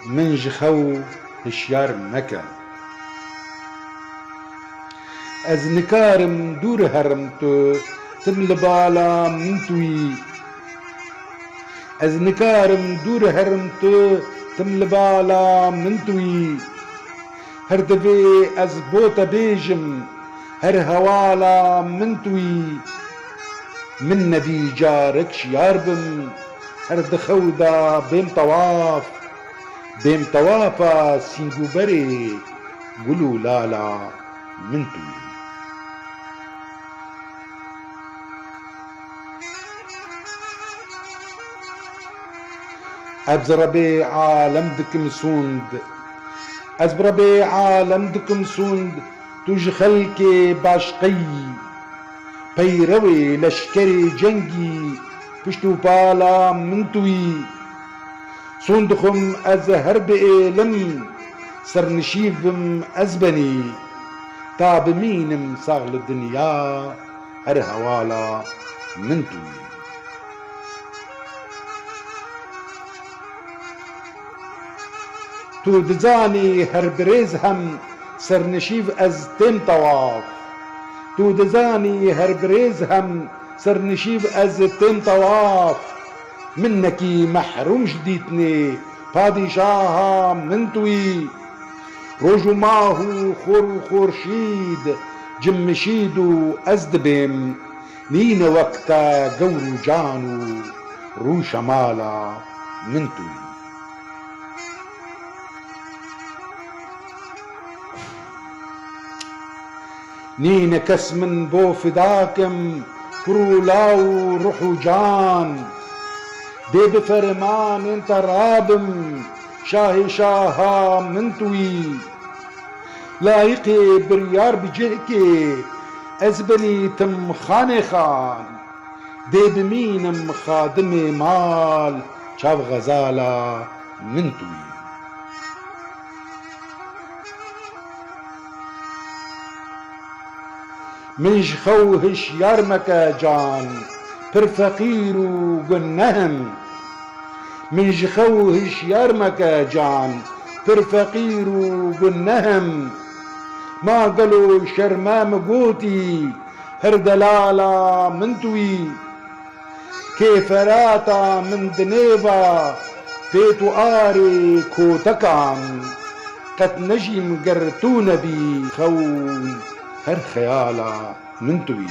من جخو هشيار مكة از نكارم دور هرمتو تمل بالا منتوي از نكارم دور هرمتو تمل بالا منتوي هر دفي از بوتا بيجم هر هوالا منتوي من نبي جارك شياربم هر دخودا بيم طوافا سينجو بري قلو لالا منتوي أبزربي عالم دكم سوند أزبربي عالم دكم سوند توج خلكي باشقي بيروي لشكري جنگي پشتو بالا منتوي سوندخم از هرب لم سرنشيفم أزبني تاب مينم صاغل الدنيا هر هوالا منتوي تو دزاني هر بريز هم سرنشيف از تم طواف تو دزاني هر بريز هم سرنشيف از تم طواف منكي محروم جديتني پادشاها منتوي روجو ماهو خورشيد جمشيدو ازدبم نين وقتا قورو جانو رو شمالا منتوي نين كس من بو فداكم كرولاو روحو جان دي بفرمان انت رابم شاهي شاها منتوي لايقي بريار بجهكي ازبني تم خاني خان دي بمينم خادمي مال شاف غزالة منتوي منش خوهش يرمك جان پر فقير وقنهم منش خوهش يرمك جان پر فقير وقنهم ما قالوا شرمام قوتي هر دلالة منتوي كيف راتا من دنيفا فيتو آري كوتكان قد نجم قرتون بي خون هر خيالة منتوي